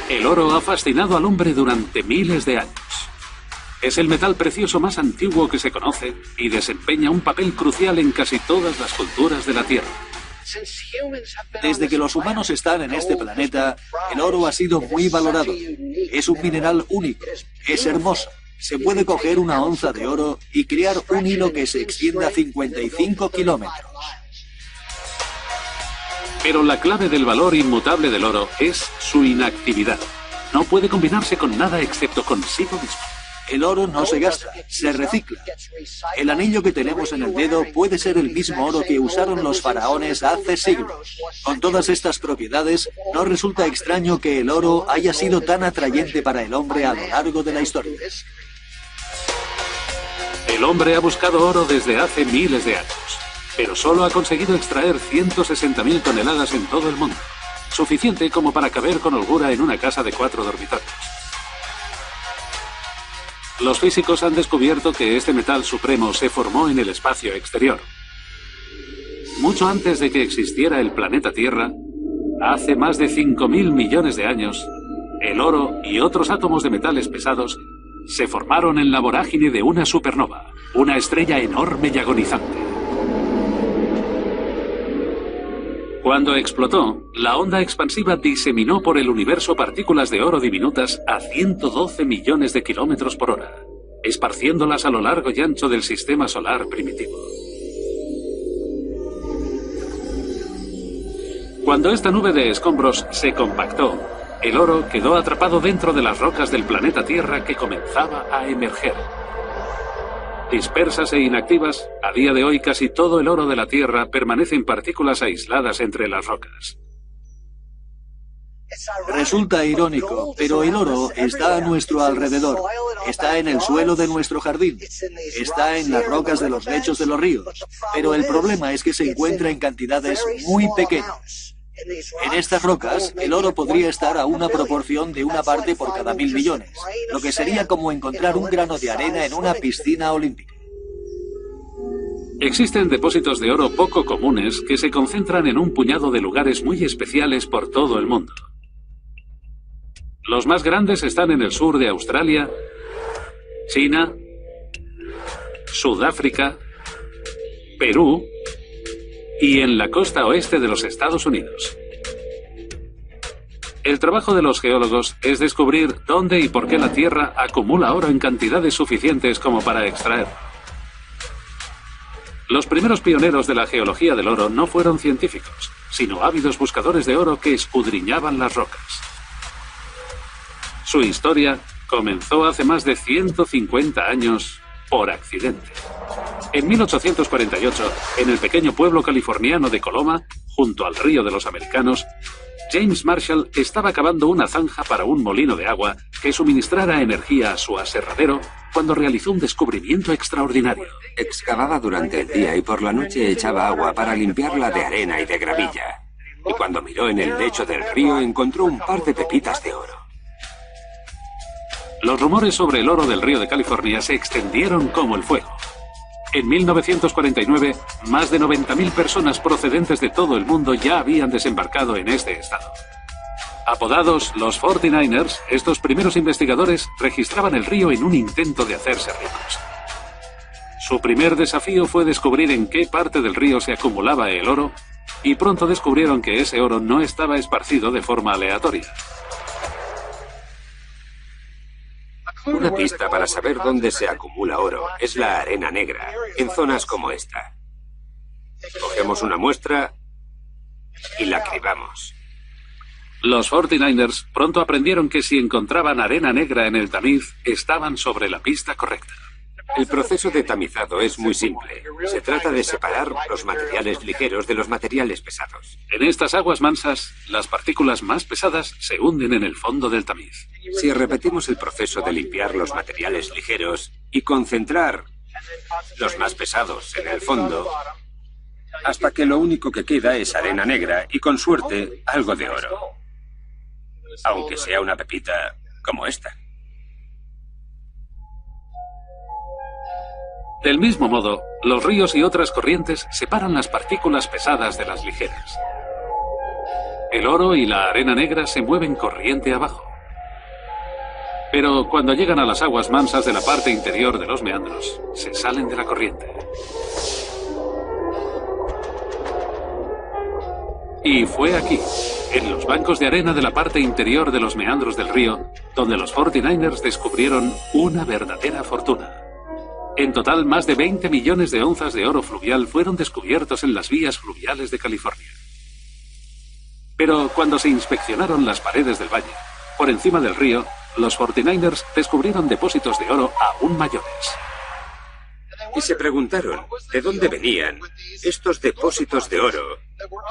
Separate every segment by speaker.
Speaker 1: El oro ha fascinado al hombre durante miles de años. Es el metal precioso más antiguo que se conoce y desempeña un papel crucial en casi todas las culturas de la Tierra.
Speaker 2: Desde que los humanos están en este planeta, el oro ha sido muy valorado. Es un mineral único, es hermoso. Se puede coger una onza de oro y crear un hilo que se extiende a 55 kilómetros.
Speaker 1: Pero la clave del valor inmutable del oro es su inactividad. No puede combinarse con nada excepto consigo mismo.
Speaker 2: El oro no se gasta, se recicla. El anillo que tenemos en el dedo puede ser el mismo oro que usaron los faraones hace siglos. Con todas estas propiedades, no resulta extraño que el oro haya sido tan atrayente para el hombre a lo largo de la historia.
Speaker 1: El hombre ha buscado oro desde hace miles de años, pero solo ha conseguido extraer 160.000 toneladas en todo el mundo, suficiente como para caber con holgura en una casa de 4 dormitorios. Los físicos han descubierto que este metal supremo se formó en el espacio exterior. Mucho antes de que existiera el planeta Tierra, hace más de 5.000 millones de años, el oro y otros átomos de metales pesados se formaron en la vorágine de una supernova, una estrella enorme y agonizante. Cuando explotó, la onda expansiva diseminó por el universo partículas de oro diminutas a 112 millones de kilómetros por hora, esparciéndolas a lo largo y ancho del sistema solar primitivo. Cuando esta nube de escombros se compactó, el oro quedó atrapado dentro de las rocas del planeta Tierra que comenzaba a emerger. Dispersas e inactivas, a día de hoy casi todo el oro de la Tierra permanece en partículas aisladas entre las rocas.
Speaker 2: Resulta irónico, pero el oro está a nuestro alrededor. Está en el suelo de nuestro jardín. Está en las rocas de los lechos de los ríos. Pero el problema es que se encuentra en cantidades muy pequeñas. En estas rocas, el oro podría estar a una proporción de una parte por cada 1.000 millones, lo que sería como encontrar un grano de arena en una piscina olímpica.
Speaker 1: Existen depósitos de oro poco comunes que se concentran en un puñado de lugares muy especiales por todo el mundo. Los más grandes están en el sur de Australia, China, Sudáfrica, Perú y en la costa oeste de los Estados Unidos. El trabajo de los geólogos es descubrir dónde y por qué la Tierra acumula oro en cantidades suficientes como para extraerlo. Los primeros pioneros de la geología del oro no fueron científicos, sino ávidos buscadores de oro que escudriñaban las rocas. Su historia comenzó hace más de 150 años por accidente. En 1848, en el pequeño pueblo californiano de Coloma, junto al río de los Americanos, James Marshall estaba cavando una zanja para un molino de agua que suministrara energía a su aserradero cuando realizó un descubrimiento extraordinario.
Speaker 3: Excavaba durante el día y por la noche echaba agua para limpiarla de arena y de gravilla. Y cuando miró en el lecho del río encontró un par de pepitas de oro.
Speaker 1: Los rumores sobre el oro del río de California se extendieron como el fuego. En 1949, más de 90.000 personas procedentes de todo el mundo ya habían desembarcado en este estado. Apodados los 49ers, estos primeros investigadores registraban el río en un intento de hacerse ricos. Su primer desafío fue descubrir en qué parte del río se acumulaba el oro, y pronto descubrieron que ese oro no estaba esparcido de forma aleatoria.
Speaker 3: Una pista para saber dónde se acumula oro es la arena negra, en zonas como esta. Cogemos una muestra y la cribamos.
Speaker 1: Los 49ers pronto aprendieron que si encontraban arena negra en el tamiz, estaban sobre la pista correcta.
Speaker 3: El proceso de tamizado es muy simple. Se trata de separar los materiales ligeros de los materiales pesados.
Speaker 1: En estas aguas mansas, las partículas más pesadas se hunden en el fondo del tamiz.
Speaker 3: Si repetimos el proceso de limpiar los materiales ligeros y concentrar los más pesados en el fondo, hasta que lo único que queda es arena negra y, con suerte, algo de oro. Aunque sea una pepita como esta.
Speaker 1: Del mismo modo, los ríos y otras corrientes separan las partículas pesadas de las ligeras. El oro y la arena negra se mueven corriente abajo, Pero cuando llegan a las aguas mansas de la parte interior de los meandros, se salen de la corriente. Y fue aquí, en los bancos de arena de la parte interior de los meandros del río, donde los 49ers descubrieron una verdadera fortuna. En total, más de 20 millones de onzas de oro fluvial fueron descubiertos en las vías fluviales de California. Pero cuando se inspeccionaron las paredes del valle, por encima del río, los 49ers descubrieron depósitos de oro aún mayores.
Speaker 3: Y se preguntaron de dónde venían estos depósitos de oro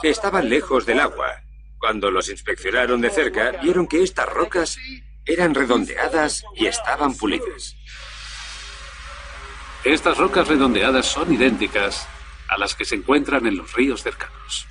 Speaker 3: que estaban lejos del agua. Cuando los inspeccionaron de cerca, vieron que estas rocas eran redondeadas y estaban pulidas.
Speaker 1: Estas rocas redondeadas son idénticas a las que se encuentran en los ríos cercanos.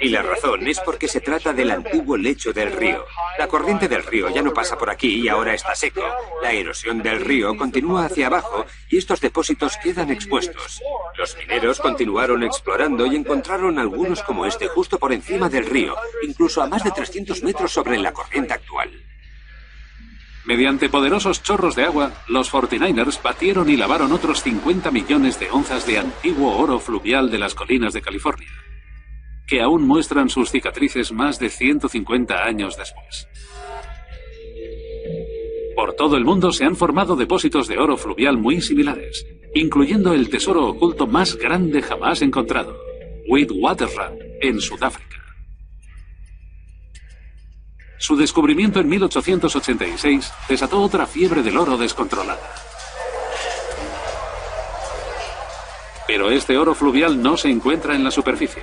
Speaker 3: Y la razón es porque se trata del antiguo lecho del río. La corriente del río ya no pasa por aquí y ahora está seco. La erosión del río continúa hacia abajo y estos depósitos quedan expuestos. Los mineros continuaron explorando y encontraron algunos como este justo por encima del río, incluso a más de 300 metros sobre la corriente actual.
Speaker 1: Mediante poderosos chorros de agua, los 49ers batieron y lavaron otros 50 millones de onzas de antiguo oro fluvial de las colinas de California, que aún muestran sus cicatrices más de 150 años después. Por todo el mundo se han formado depósitos de oro fluvial muy similares, incluyendo el tesoro oculto más grande jamás encontrado, Witwatersrand, en Sudáfrica. Su descubrimiento en 1886 desató otra fiebre del oro descontrolada. Pero este oro fluvial no se encuentra en la superficie.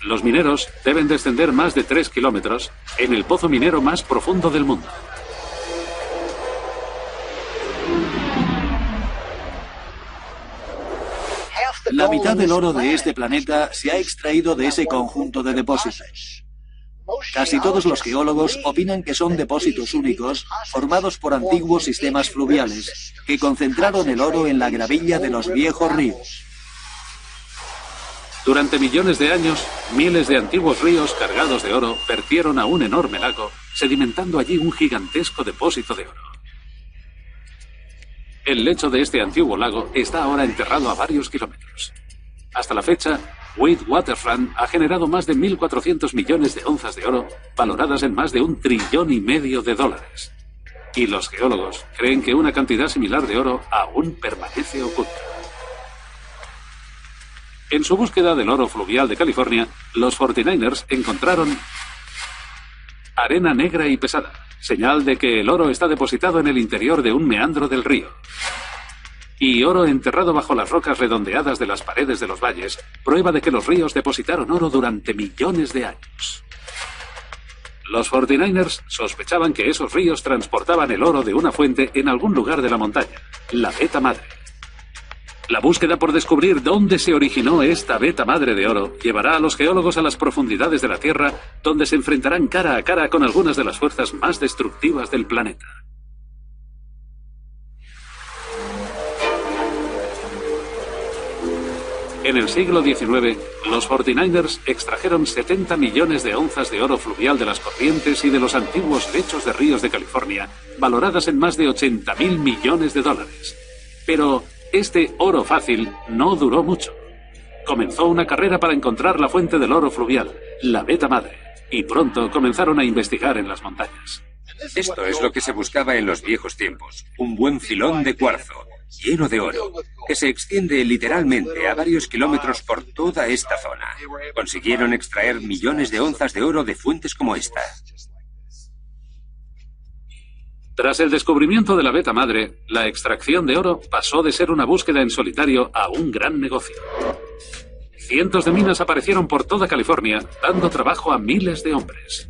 Speaker 1: Los mineros deben descender más de 3 kilómetros en el pozo minero más profundo del mundo.
Speaker 2: La mitad del oro de este planeta se ha extraído de ese conjunto de depósitos. Casi todos los geólogos opinan que son depósitos únicos formados por antiguos sistemas fluviales que concentraron el oro en la gravilla de los viejos ríos.
Speaker 1: Durante millones de años, miles de antiguos ríos cargados de oro vertieron a un enorme lago, sedimentando allí un gigantesco depósito de oro. El lecho de este antiguo lago está ahora enterrado a varios kilómetros. Hasta la fecha, Witwatersrand ha generado más de 1.400 millones de onzas de oro, valoradas en más de $1,5 trillón. Y los geólogos creen que una cantidad similar de oro aún permanece oculta. En su búsqueda del oro fluvial de California, los 49ers encontraron arena negra y pesada, señal de que el oro está depositado en el interior de un meandro del río. Y oro enterrado bajo las rocas redondeadas de las paredes de los valles, prueba de que los ríos depositaron oro durante millones de años. Los 49ers sospechaban que esos ríos transportaban el oro de una fuente en algún lugar de la montaña, la Veta Madre. La búsqueda por descubrir dónde se originó esta Veta Madre de oro llevará a los geólogos a las profundidades de la Tierra, donde se enfrentarán cara a cara con algunas de las fuerzas más destructivas del planeta. En el siglo XIX, los 49ers extrajeron 70 millones de onzas de oro fluvial de las corrientes y de los antiguos lechos de ríos de California, valoradas en más de $80.000 millones. Pero este oro fácil no duró mucho. Comenzó una carrera para encontrar la fuente del oro fluvial, la Veta Madre, y pronto comenzaron a investigar en las montañas.
Speaker 3: Esto es lo que se buscaba en los viejos tiempos, un buen filón de cuarzo, lleno de oro, que se extiende literalmente a varios kilómetros por toda esta zona. Consiguieron extraer millones de onzas de oro de fuentes como esta.
Speaker 1: Tras el descubrimiento de la Veta Madre, la extracción de oro pasó de ser una búsqueda en solitario a un gran negocio. Cientos de minas aparecieron por toda California, dando trabajo a miles de hombres.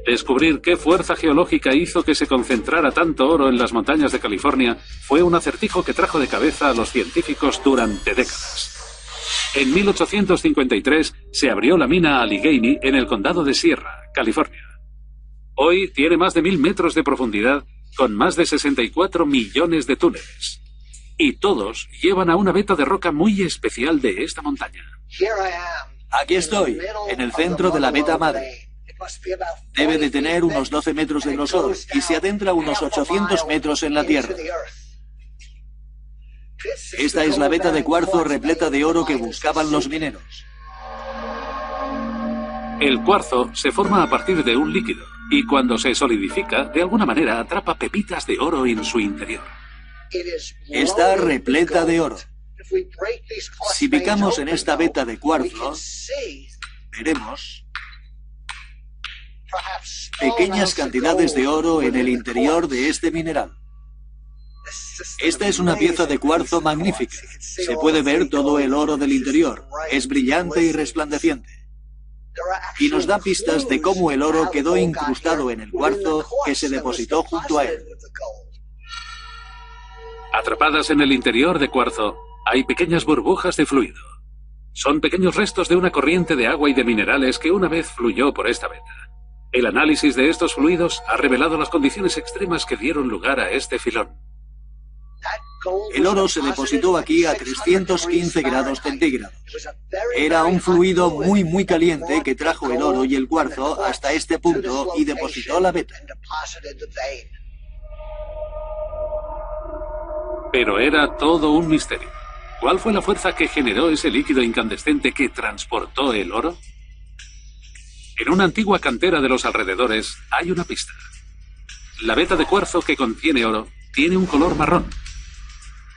Speaker 1: Descubrir qué fuerza geológica hizo que se concentrara tanto oro en las montañas de California fue un acertijo que trajo de cabeza a los científicos durante décadas. En 1853 se abrió la mina Allegheny en el condado de Sierra, California. Hoy tiene más de 1.000 metros de profundidad, con más de 64 millones de túneles. Y todos llevan a una veta de roca muy especial de esta montaña.
Speaker 2: Aquí estoy, en el centro de la Veta Madre. Debe de tener unos 12 metros de grosor y se adentra unos 800 metros en la Tierra. Esta es la veta de cuarzo repleta de oro que buscaban los mineros.
Speaker 1: El cuarzo se forma a partir de un líquido y cuando se solidifica, de alguna manera atrapa pepitas de oro en su interior.
Speaker 2: Está repleta de oro. Si picamos en esta veta de cuarzo, veremos pequeñas cantidades de oro en el interior de este mineral. Esta es una pieza de cuarzo magnífica. Se puede ver todo el oro del interior. Es brillante y resplandeciente. Y nos da pistas de cómo el oro quedó incrustado en el cuarzo que se depositó junto a él.
Speaker 1: Atrapadas en el interior de cuarzo, hay pequeñas burbujas de fluido. Son pequeños restos de una corriente de agua y de minerales que una vez fluyó por esta veta. El análisis de estos fluidos ha revelado las condiciones extremas que dieron lugar a este filón.
Speaker 2: El oro se depositó aquí a 315 grados centígrados. Era un fluido muy caliente que trajo el oro y el cuarzo hasta este punto y depositó la veta.
Speaker 1: Pero era todo un misterio. ¿Cuál fue la fuerza que generó ese líquido incandescente que transportó el oro? En una antigua cantera de los alrededores hay una pista. La veta de cuarzo que contiene oro tiene un color marrón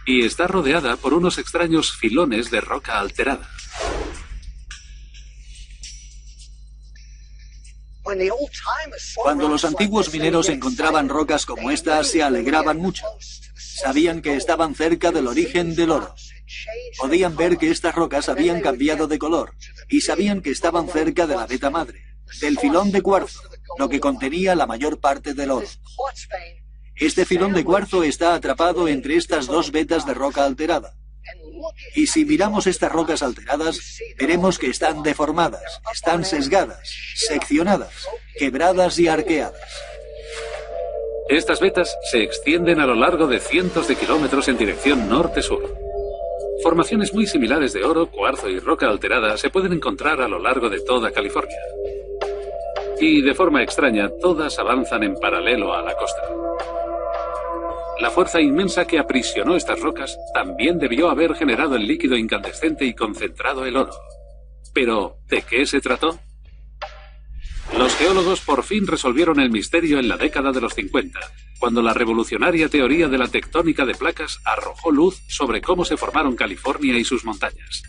Speaker 1: y está rodeada por unos extraños filones de roca alterada.
Speaker 2: Cuando los antiguos mineros encontraban rocas como estas, se alegraban mucho. Sabían que estaban cerca del origen del oro. Podían ver que estas rocas habían cambiado de color y sabían que estaban cerca de la veta madre, del filón de cuarzo, lo que contenía la mayor parte del oro. Este filón de cuarzo está atrapado entre estas dos vetas de roca alterada. Y si miramos estas rocas alteradas, veremos que están deformadas, están sesgadas, seccionadas, quebradas y arqueadas.
Speaker 1: Estas vetas se extienden a lo largo de cientos de kilómetros en dirección norte-sur. Formaciones muy similares de oro, cuarzo y roca alterada se pueden encontrar a lo largo de toda California. Y de forma extraña, todas avanzan en paralelo a la costa. La fuerza inmensa que aprisionó estas rocas también debió haber generado el líquido incandescente y concentrado el oro. Pero, ¿de qué se trató? Los geólogos por fin resolvieron el misterio en la década de los 50, cuando la revolucionaria teoría de la tectónica de placas arrojó luz sobre cómo se formaron California y sus montañas.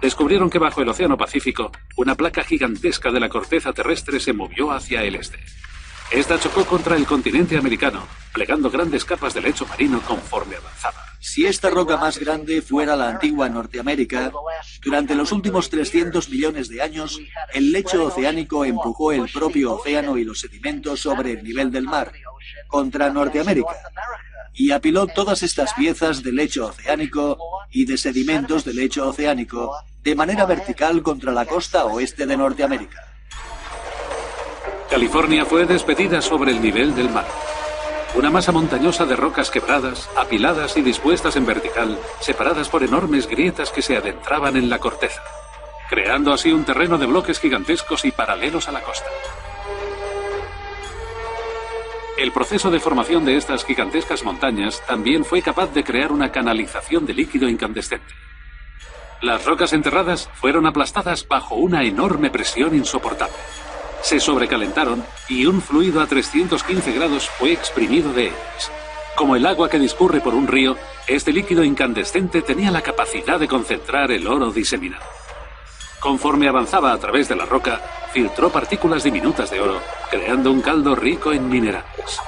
Speaker 1: Descubrieron que bajo el Océano Pacífico, una placa gigantesca de la corteza terrestre se movió hacia el este. Esta chocó contra el continente americano, plegando grandes capas de lecho marino conforme avanzaba.
Speaker 2: Si esta roca más grande fuera la antigua Norteamérica, durante los últimos 300 millones de años, el lecho oceánico empujó el propio océano y los sedimentos sobre el nivel del mar, contra Norteamérica, y apiló todas estas piezas de lecho oceánico y de sedimentos de lecho oceánico de manera vertical contra la costa oeste de Norteamérica.
Speaker 1: California fue despedida sobre el nivel del mar. Una masa montañosa de rocas quebradas, apiladas y dispuestas en vertical, separadas por enormes grietas que se adentraban en la corteza, creando así un terreno de bloques gigantescos y paralelos a la costa. El proceso de formación de estas gigantescas montañas también fue capaz de crear una canalización de líquido incandescente. Las rocas enterradas fueron aplastadas bajo una enorme presión insoportable. Se sobrecalentaron y un fluido a 315 grados fue exprimido de ellas. Como el agua que discurre por un río, este líquido incandescente tenía la capacidad de concentrar el oro diseminado. Conforme avanzaba a través de la roca, filtró partículas diminutas de oro, creando un caldo rico en minerales.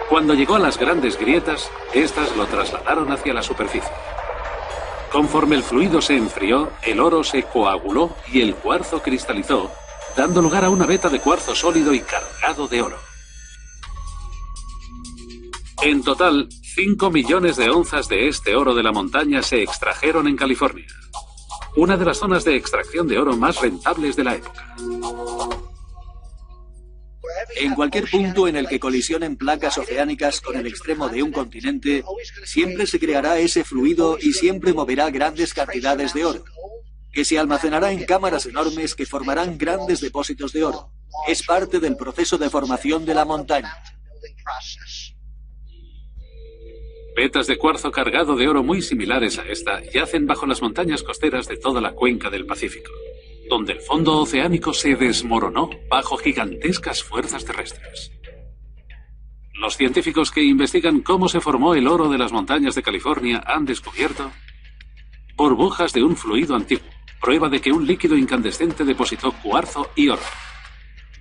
Speaker 1: Cuando llegó a las grandes grietas, estas lo trasladaron hacia la superficie. Conforme el fluido se enfrió, el oro se coaguló y el cuarzo cristalizó, dando lugar a una veta de cuarzo sólido y cargado de oro. En total, 5 millones de onzas de este oro de la montaña se extrajeron en California, una de las zonas de extracción de oro más rentables de la época.
Speaker 2: En cualquier punto en el que colisionen placas oceánicas con el extremo de un continente, siempre se creará ese fluido y siempre moverá grandes cantidades de oro, que se almacenará en cámaras enormes que formarán grandes depósitos de oro, Es parte del proceso de formación de la montaña.
Speaker 1: Vetas de cuarzo cargado de oro muy similares a esta yacen bajo las montañas costeras de toda la cuenca del Pacífico, donde el fondo oceánico se desmoronó bajo gigantescas fuerzas terrestres. Los científicos que investigan cómo se formó el oro de las montañas de California han descubierto burbujas de un fluido antiguo, prueba de que un líquido incandescente depositó cuarzo y oro.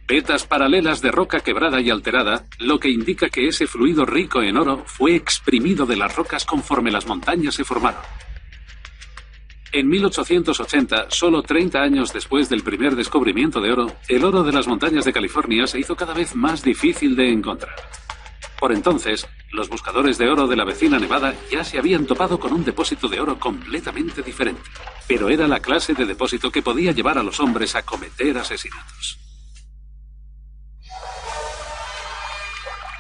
Speaker 1: Vetas paralelas de roca quebrada y alterada, lo que indica que ese fluido rico en oro fue exprimido de las rocas conforme las montañas se formaron. En 1880, solo 30 años después del primer descubrimiento de oro, el oro de las montañas de California se hizo cada vez más difícil de encontrar. Por entonces, los buscadores de oro de la vecina Nevada ya se habían topado con un depósito de oro completamente diferente, pero era la clase de depósito que podía llevar a los hombres a cometer asesinatos.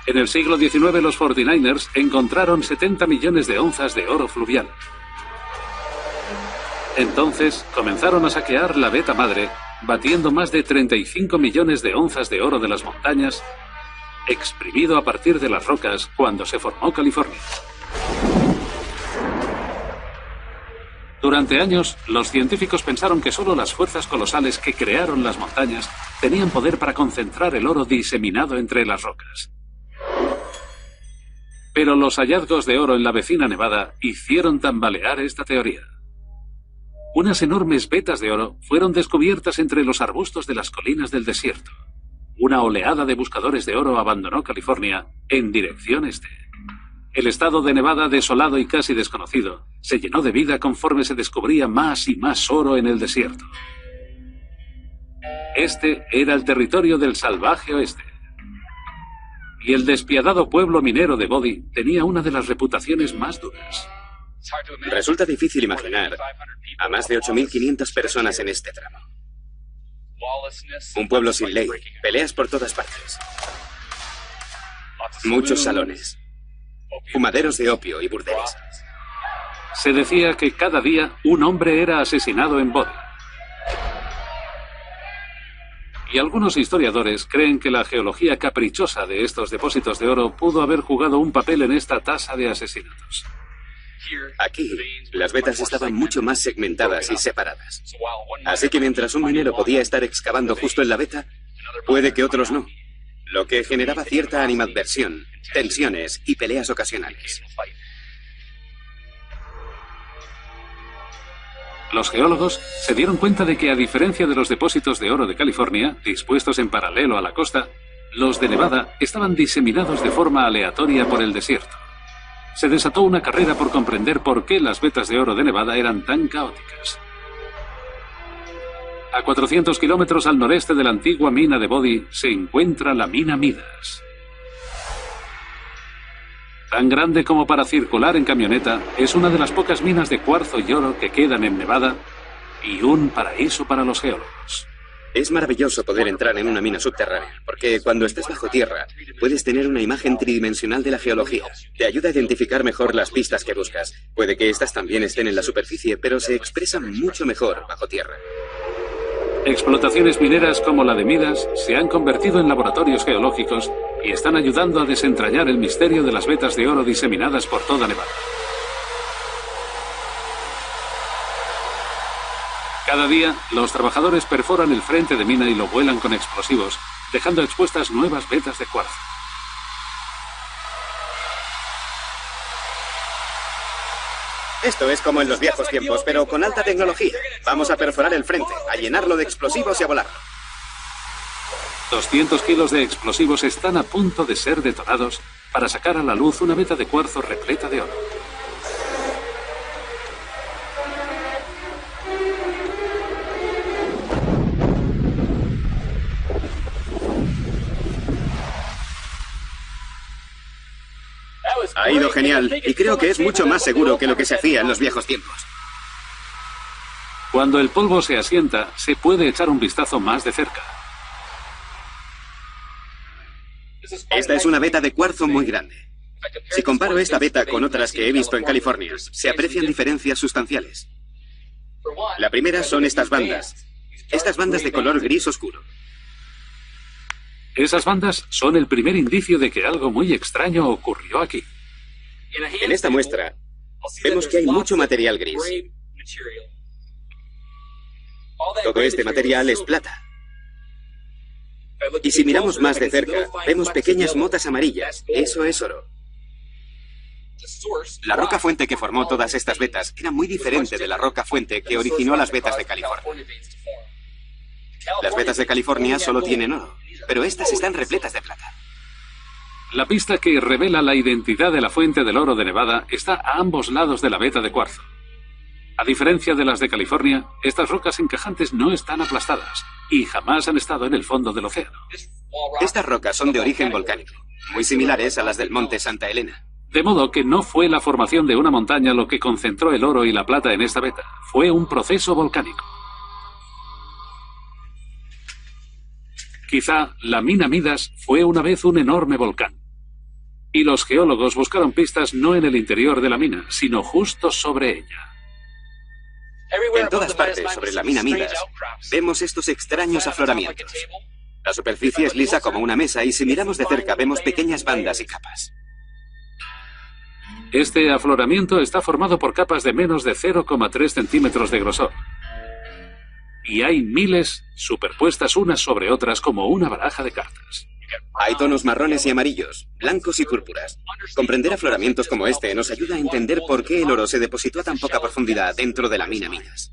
Speaker 1: En el siglo XIX, los 49ers encontraron 70 millones de onzas de oro fluvial. Entonces, comenzaron a saquear la veta madre, batiendo más de 35 millones de onzas de oro de las montañas, exprimido a partir de las rocas cuando se formó California. Durante años, los científicos pensaron que solo las fuerzas colosales que crearon las montañas tenían poder para concentrar el oro diseminado entre las rocas. Pero los hallazgos de oro en la vecina Nevada hicieron tambalear esta teoría. Unas enormes vetas de oro fueron descubiertas entre los arbustos de las colinas del desierto. Una oleada de buscadores de oro abandonó California en dirección este. El estado de Nevada, desolado y casi desconocido, se llenó de vida conforme se descubría más y más oro en el desierto. Este era el territorio del salvaje oeste. Y el despiadado pueblo minero de Bodie tenía una de las reputaciones más duras.
Speaker 4: Resulta difícil imaginar a más de 8.500 personas en este tramo. Un pueblo sin ley, peleas por todas partes. Muchos salones, fumaderos de opio y burdeles.
Speaker 1: Se decía que cada día un hombre era asesinado en Bodie. Y algunos historiadores creen que la geología caprichosa de estos depósitos de oro pudo haber jugado un papel en esta tasa de asesinatos.
Speaker 4: Aquí, las vetas estaban mucho más segmentadas y separadas. Así que mientras un minero podía estar excavando justo en la veta, puede que otros no, lo que generaba cierta animadversión, tensiones y peleas ocasionales.
Speaker 1: Los geólogos se dieron cuenta de que, a diferencia de los depósitos de oro de California, dispuestos en paralelo a la costa, los de Nevada estaban diseminados de forma aleatoria por el desierto. Se desató una carrera por comprender por qué las vetas de oro de Nevada eran tan caóticas. A 400 kilómetros al noreste de la antigua mina de Bodie se encuentra la mina Midas. Tan grande como para circular en camioneta, es una de las pocas minas de cuarzo y oro que quedan en Nevada y un paraíso para los geólogos.
Speaker 4: Es maravilloso poder entrar en una mina subterránea, porque cuando estés bajo tierra puedes tener una imagen tridimensional de la geología. Te ayuda a identificar mejor las pistas que buscas. Puede que estas también estén en la superficie, pero se expresan mucho mejor bajo tierra.
Speaker 1: Explotaciones mineras como la de Midas se han convertido en laboratorios geológicos y están ayudando a desentrañar el misterio de las vetas de oro diseminadas por toda Nevada. Cada día, los trabajadores perforan el frente de mina y lo vuelan con explosivos, dejando expuestas nuevas vetas de cuarzo.
Speaker 4: Esto es como en los viejos tiempos, pero con alta tecnología. Vamos a perforar el frente, a llenarlo de explosivos y a volarlo.
Speaker 1: 200 kilos de explosivos están a punto de ser detonados para sacar a la luz una veta de cuarzo repleta de oro.
Speaker 4: Ha ido genial, y creo que es mucho más seguro que lo que se hacía en los viejos tiempos.
Speaker 1: Cuando el polvo se asienta, se puede echar un vistazo más de cerca.
Speaker 4: Esta es una veta de cuarzo muy grande. Si comparo esta veta con otras que he visto en California, se aprecian diferencias sustanciales. La primera son estas bandas de color gris oscuro.
Speaker 1: Esas bandas son el primer indicio de que algo muy extraño ocurrió aquí.
Speaker 4: En esta muestra vemos que hay mucho material gris. Todo este material es plata. Y si miramos más de cerca, vemos pequeñas motas amarillas. Eso es oro. La roca fuente que formó todas estas vetas era muy diferente de la roca fuente que originó las vetas de California. Las vetas de California solo tienen oro, pero estas están repletas de plata.
Speaker 1: La pista que revela la identidad de la fuente del oro de Nevada está a ambos lados de la veta de cuarzo. A diferencia de las de California, estas rocas encajantes no están aplastadas y jamás han estado en el fondo del océano.
Speaker 4: Estas rocas son de origen volcánico, muy similares a las del monte Santa Elena.
Speaker 1: De modo que no fue la formación de una montaña lo que concentró el oro y la plata en esta veta, fue un proceso volcánico. Quizá la mina Midas fue una vez un enorme volcán. Y los geólogos buscaron pistas no en el interior de la mina, sino justo sobre ella.
Speaker 4: En todas partes sobre la mina Midas vemos estos extraños afloramientos. La superficie es lisa como una mesa y si miramos de cerca vemos pequeñas bandas y capas.
Speaker 1: Este afloramiento está formado por capas de menos de 0,3 centímetros de grosor. Y hay miles superpuestas unas sobre otras como una baraja de cartas.
Speaker 4: Hay tonos marrones y amarillos, blancos y púrpuras. Comprender afloramientos como este nos ayuda a entender por qué el oro se depositó a tan poca profundidad dentro de la mina Midas.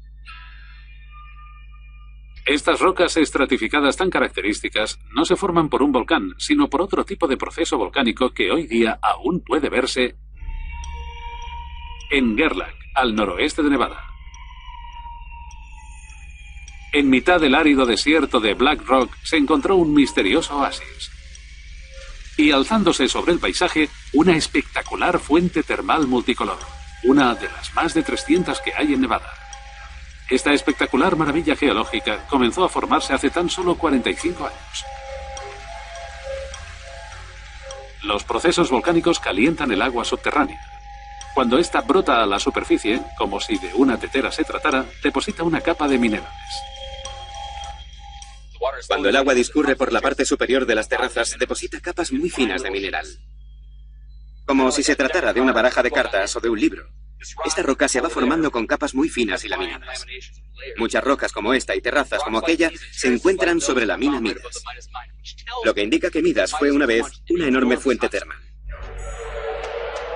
Speaker 1: Estas rocas estratificadas tan características no se forman por un volcán, sino por otro tipo de proceso volcánico que hoy día aún puede verse en Gerlach, al noroeste de Nevada. En mitad del árido desierto de Black Rock se encontró un misterioso oasis. Y alzándose sobre el paisaje, una espectacular fuente termal multicolor, una de las más de 300 que hay en Nevada. Esta espectacular maravilla geológica comenzó a formarse hace tan solo 45 años. Los procesos volcánicos calientan el agua subterránea. Cuando ésta brota a la superficie, como si de una tetera se tratara, deposita una capa de minerales.
Speaker 4: Cuando el agua discurre por la parte superior de las terrazas, deposita capas muy finas de mineral. Como si se tratara de una baraja de cartas o de un libro. Esta roca se va formando con capas muy finas y laminadas. Muchas rocas como esta y terrazas como aquella se encuentran sobre la mina Midas, lo que indica que Midas fue una vez una enorme fuente termal.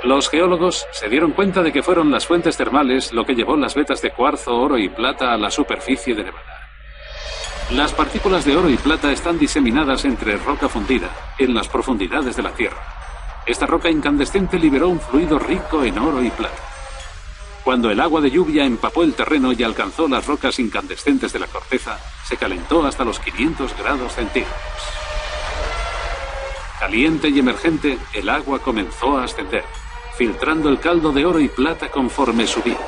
Speaker 1: Los geólogos se dieron cuenta de que fueron las fuentes termales lo que llevó las vetas de cuarzo, oro y plata a la superficie de Nevada. Las partículas de oro y plata están diseminadas entre roca fundida, en las profundidades de la Tierra. Esta roca incandescente liberó un fluido rico en oro y plata. Cuando el agua de lluvia empapó el terreno y alcanzó las rocas incandescentes de la corteza, se calentó hasta los 500 grados centígrados. Caliente y emergente, el agua comenzó a ascender, filtrando el caldo de oro y plata conforme subía.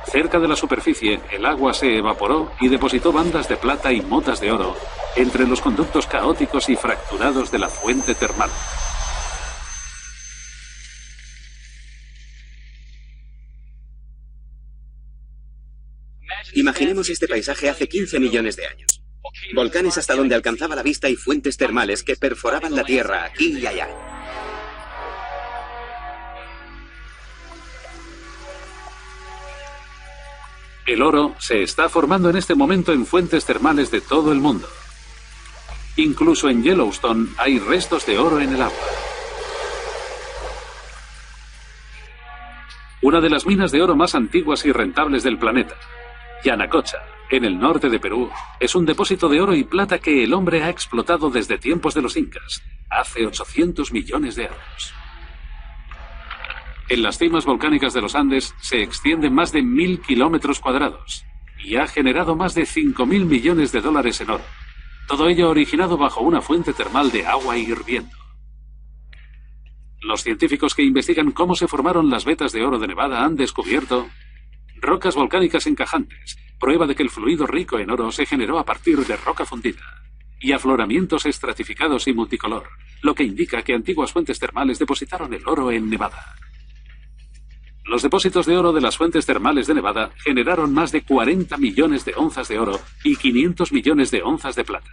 Speaker 1: Cerca de la superficie, el agua se evaporó y depositó bandas de plata y motas de oro entre los conductos caóticos y fracturados de la fuente termal.
Speaker 4: Imaginemos este paisaje hace 15 millones de años. Volcanes hasta donde alcanzaba la vista y fuentes termales que perforaban la tierra aquí y allá.
Speaker 1: El oro se está formando en este momento en fuentes termales de todo el mundo. Incluso en Yellowstone hay restos de oro en el agua. Una de las minas de oro más antiguas y rentables del planeta, Yanacocha, en el norte de Perú, es un depósito de oro y plata que el hombre ha explotado desde tiempos de los incas, hace 800 millones de años. En las cimas volcánicas de los Andes se extienden más de 1000 kilómetros cuadrados y ha generado más de 5.000 millones de dólares en oro. Todo ello originado bajo una fuente termal de agua hirviendo. Los científicos que investigan cómo se formaron las vetas de oro de Nevada han descubierto rocas volcánicas encajantes, prueba de que el fluido rico en oro se generó a partir de roca fundida, y afloramientos estratificados y multicolor, lo que indica que antiguas fuentes termales depositaron el oro en Nevada. Los depósitos de oro de las fuentes termales de Nevada generaron más de 40 millones de onzas de oro y 500 millones de onzas de plata.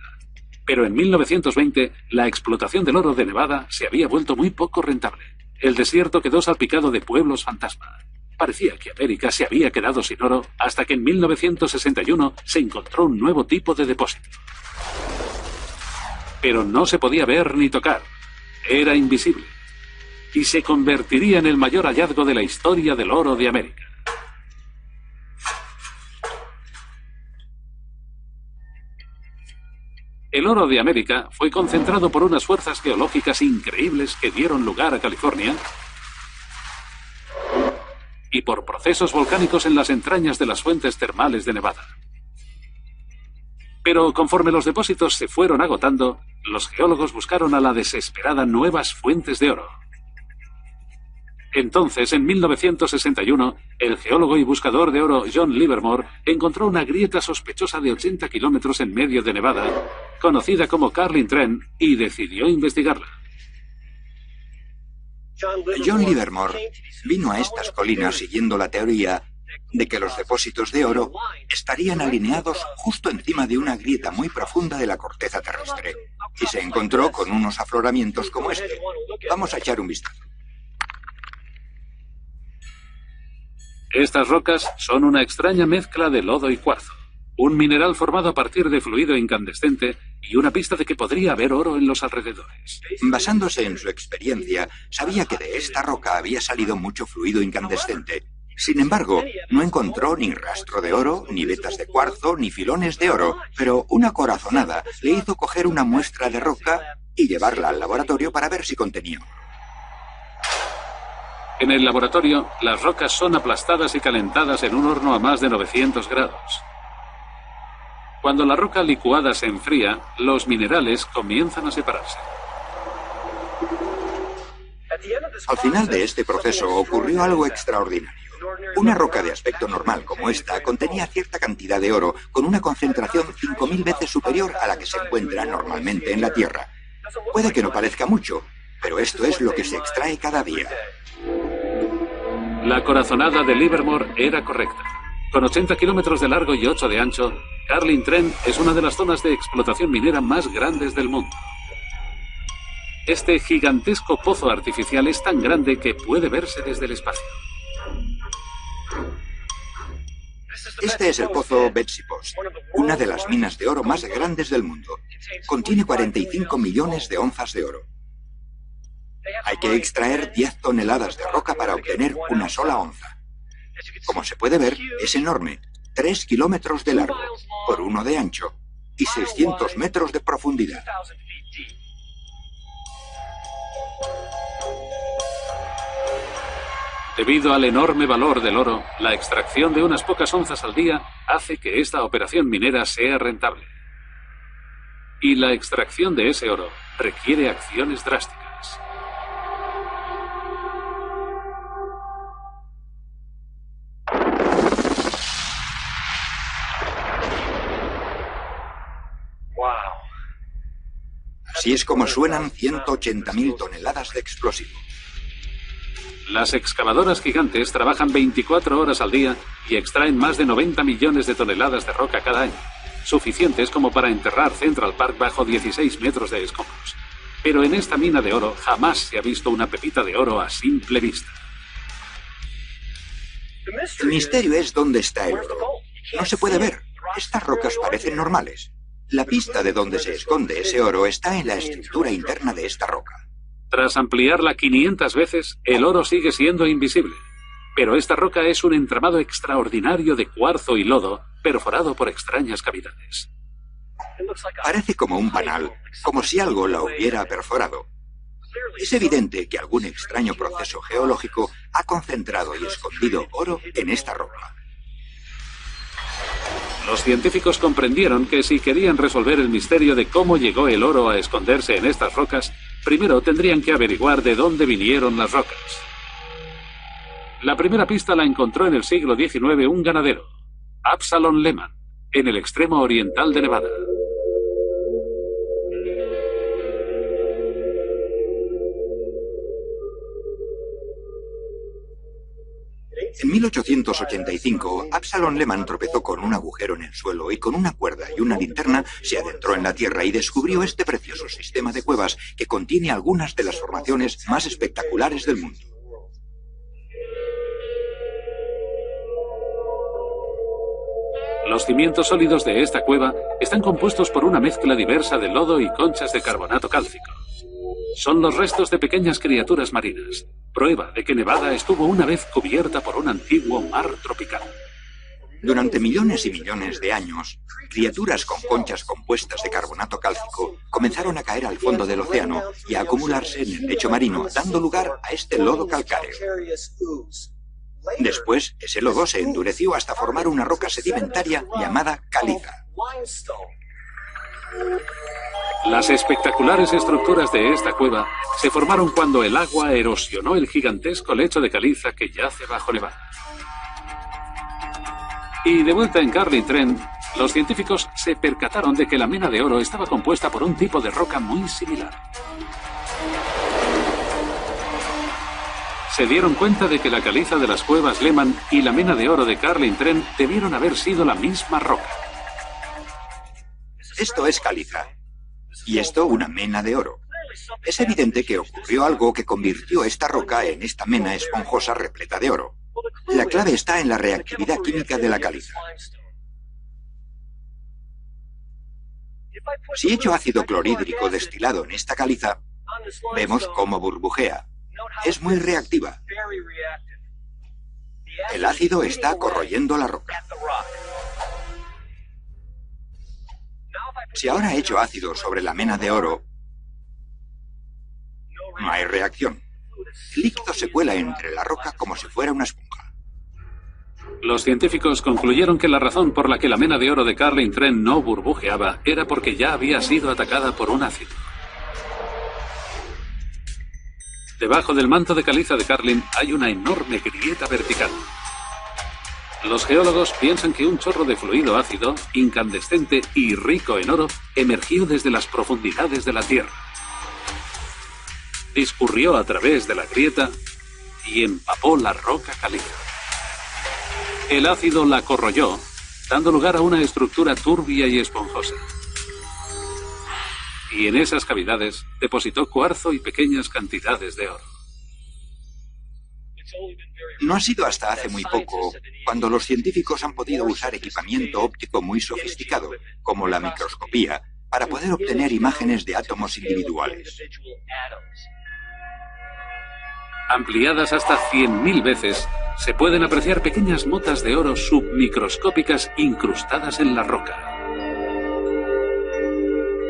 Speaker 1: Pero en 1920, la explotación del oro de Nevada se había vuelto muy poco rentable. El desierto quedó salpicado de pueblos fantasma. Parecía que América se había quedado sin oro hasta que en 1961 se encontró un nuevo tipo de depósito. Pero no se podía ver ni tocar. Era invisible. Y se convertiría en el mayor hallazgo de la historia del oro de América. El oro de América fue concentrado por unas fuerzas geológicas increíbles que dieron lugar a California y por procesos volcánicos en las entrañas de las fuentes termales de Nevada. Pero conforme los depósitos se fueron agotando, los geólogos buscaron a la desesperada nuevas fuentes de oro. Entonces, en 1961, el geólogo y buscador de oro John Livermore encontró una grieta sospechosa de 80 kilómetros en medio de Nevada, conocida como Carlin Trend, y decidió investigarla.
Speaker 5: John Livermore vino a estas colinas siguiendo la teoría de que los depósitos de oro estarían alineados justo encima de una grieta muy profunda de la corteza terrestre, y se encontró con unos afloramientos como este. Vamos a echar un vistazo.
Speaker 1: Estas rocas son una extraña mezcla de lodo y cuarzo, un mineral formado a partir de fluido incandescente y una pista de que podría haber oro en los alrededores.
Speaker 5: Basándose en su experiencia, sabía que de esta roca había salido mucho fluido incandescente. Sin embargo, no encontró ni rastro de oro, ni vetas de cuarzo, ni filones de oro, pero una corazonada le hizo coger una muestra de roca y llevarla al laboratorio para ver si contenía oro.
Speaker 1: En el laboratorio, las rocas son aplastadas y calentadas en un horno a más de 900 grados. Cuando la roca licuada se enfría, los minerales comienzan a separarse.
Speaker 5: Al final de este proceso ocurrió algo extraordinario. Una roca de aspecto normal como esta contenía cierta cantidad de oro con una concentración 5000 veces superior a la que se encuentra normalmente en la Tierra. Puede que no parezca mucho, pero esto es lo que se extrae cada día.
Speaker 1: La corazonada de Livermore era correcta. Con 80 kilómetros de largo y 8 de ancho, Carlin Trend es una de las zonas de explotación minera más grandes del mundo. Este gigantesco pozo artificial es tan grande que puede verse desde el espacio.
Speaker 5: Este es el pozo Betsy Post, una de las minas de oro más grandes del mundo. Contiene 45 millones de onzas de oro. Hay que extraer 10 toneladas de roca para obtener una sola onza. Como se puede ver, es enorme, 3 kilómetros de largo, por 1 de ancho y 600 metros de profundidad.
Speaker 1: Debido al enorme valor del oro, la extracción de unas pocas onzas al día hace que esta operación minera sea rentable. Y la extracción de ese oro requiere acciones drásticas.
Speaker 5: Así es como suenan 180.000 toneladas de explosivos.
Speaker 1: Las excavadoras gigantes trabajan 24 horas al día y extraen más de 90 millones de toneladas de roca cada año, suficientes como para enterrar Central Park bajo 16 metros de escombros. Pero en esta mina de oro jamás se ha visto una pepita de oro a simple vista.
Speaker 5: El misterio es dónde está el oro. No se puede ver. Estas rocas parecen normales. La pista de donde se esconde ese oro está en la estructura interna de esta roca.
Speaker 1: Tras ampliarla 500 veces, el oro sigue siendo invisible. Pero esta roca es un entramado extraordinario de cuarzo y lodo, perforado por extrañas cavidades.
Speaker 5: Parece como un panal, como si algo la hubiera perforado. Es evidente que algún extraño proceso geológico ha concentrado y escondido oro en esta roca.
Speaker 1: Los científicos comprendieron que si querían resolver el misterio de cómo llegó el oro a esconderse en estas rocas, primero tendrían que averiguar de dónde vinieron las rocas. La primera pista la encontró en el siglo XIX un ganadero, Absalom Lehman, en el extremo oriental de Nevada.
Speaker 5: En 1885, Absalom Lehman tropezó con un agujero en el suelo y con una cuerda y una linterna se adentró en la tierra y descubrió este precioso sistema de cuevas que contiene algunas de las formaciones más espectaculares del mundo.
Speaker 1: Los cimientos sólidos de esta cueva están compuestos por una mezcla diversa de lodo y conchas de carbonato cálcico. Son los restos de pequeñas criaturas marinas, prueba de que Nevada estuvo una vez cubierta por un antiguo mar tropical.
Speaker 5: Durante millones y millones de años, criaturas con conchas compuestas de carbonato cálcico comenzaron a caer al fondo del océano y a acumularse en el lecho marino, dando lugar a este lodo calcáreo. Después, ese lodo se endureció hasta formar una roca sedimentaria llamada caliza.
Speaker 1: Las espectaculares estructuras de esta cueva se formaron cuando el agua erosionó el gigantesco lecho de caliza que yace bajo Nevada. Y de vuelta en Carlin Trent, los científicos se percataron de que la mena de oro estaba compuesta por un tipo de roca muy similar. Se dieron cuenta de que la caliza de las cuevas Lehman y la mena de oro de Carlin Trent debieron haber sido la misma roca.
Speaker 5: Esto es caliza. Y esto una mena de oro. Es evidente que ocurrió algo que convirtió esta roca en esta mena esponjosa repleta de oro. La clave está en la reactividad química de la caliza. Si echo ácido clorhídrico destilado en esta caliza, vemos cómo burbujea. Es muy reactiva. El ácido está corroyendo la roca. Si ahora echo ácido sobre la mena de oro, no hay reacción. El líquido se cuela entre la roca como si fuera una esponja.
Speaker 1: Los científicos concluyeron que la razón por la que la mena de oro de Carlin Trent no burbujeaba era porque ya había sido atacada por un ácido. Debajo del manto de caliza de Carlin hay una enorme grieta vertical. Los geólogos piensan que un chorro de fluido ácido, incandescente y rico en oro, emergió desde las profundidades de la Tierra. Discurrió a través de la grieta y empapó la roca caliza. El ácido la corroyó, dando lugar a una estructura turbia y esponjosa. Y en esas cavidades depositó cuarzo y pequeñas cantidades de oro.
Speaker 5: No ha sido hasta hace muy poco cuando los científicos han podido usar equipamiento óptico muy sofisticado, como la microscopía, para poder obtener imágenes de átomos individuales.
Speaker 1: Ampliadas hasta 100.000 veces, se pueden apreciar pequeñas motas de oro submicroscópicas incrustadas en la roca.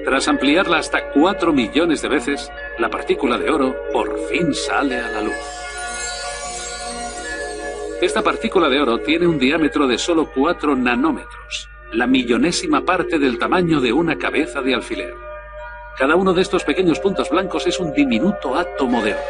Speaker 1: Tras ampliarla hasta 4 millones de veces, la partícula de oro por fin sale a la luz. Esta partícula de oro tiene un diámetro de solo 4 nanómetros, la millonésima parte del tamaño de una cabeza de alfiler. Cada uno de estos pequeños puntos blancos es un diminuto átomo de oro.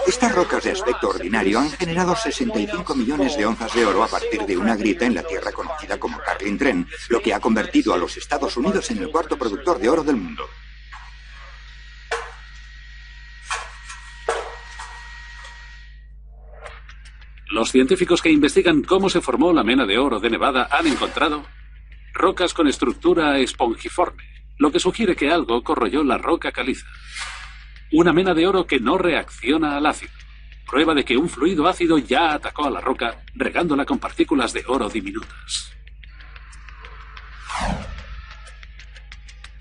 Speaker 5: Estas rocas de aspecto ordinario han generado 65 millones de onzas de oro a partir de una grieta en la tierra conocida como Carlin Trent, lo que ha convertido a los Estados Unidos en el cuarto productor de oro del mundo.
Speaker 1: Los científicos que investigan cómo se formó la mena de oro de Nevada han encontrado rocas con estructura espongiforme, lo que sugiere que algo corroyó la roca caliza. Una mena de oro que no reacciona al ácido, prueba de que un fluido ácido ya atacó a la roca, regándola con partículas de oro diminutas.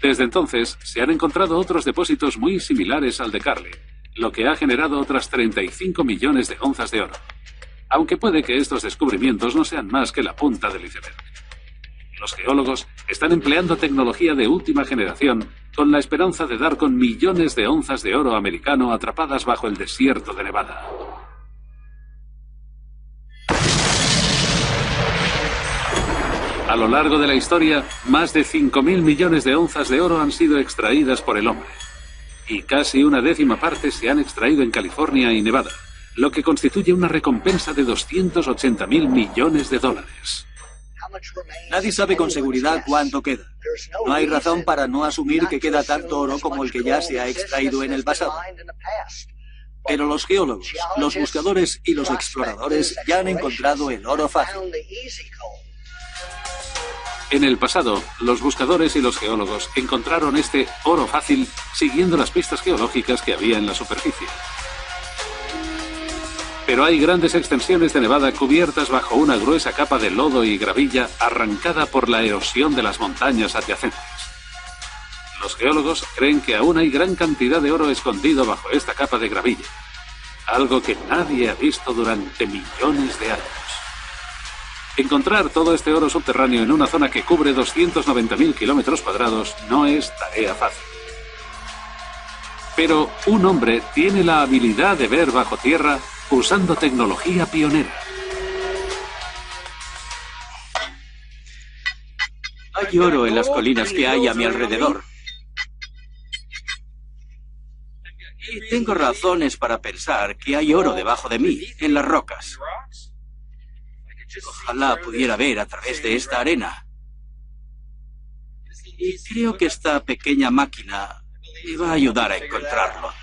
Speaker 1: Desde entonces, se han encontrado otros depósitos muy similares al de Carlin, lo que ha generado otras 35 millones de onzas de oro. Aunque puede que estos descubrimientos no sean más que la punta del iceberg. Los geólogos están empleando tecnología de última generación con la esperanza de dar con millones de onzas de oro americano atrapadas bajo el desierto de Nevada. A lo largo de la historia, más de 5.000 millones de onzas de oro han sido extraídas por el hombre. Y casi una décima parte se han extraído en California y Nevada, lo que constituye una recompensa de 280.000 millones de dólares.
Speaker 2: Nadie sabe con seguridad cuánto queda. No hay razón para no asumir que queda tanto oro como el que ya se ha extraído en el pasado. Pero los geólogos, los buscadores y los exploradores ya han encontrado el oro fácil.
Speaker 1: En el pasado, los buscadores y los geólogos encontraron este oro fácil siguiendo las pistas geológicas que había en la superficie. Pero hay grandes extensiones de Nevada cubiertas bajo una gruesa capa de lodo y gravilla arrancada por la erosión de las montañas adyacentes. Los geólogos creen que aún hay gran cantidad de oro escondido bajo esta capa de gravilla, algo que nadie ha visto durante millones de años. Encontrar todo este oro subterráneo en una zona que cubre 290.000 kilómetros cuadrados no es tarea fácil. Pero un hombre tiene la habilidad de ver bajo tierra usando tecnología pionera.
Speaker 6: Hay oro en las colinas que hay a mi alrededor. Y tengo razones para pensar que hay oro debajo de mí, en las rocas. Ojalá pudiera ver a través de esta arena. Y creo que esta pequeña máquina me va a ayudar a encontrarlo.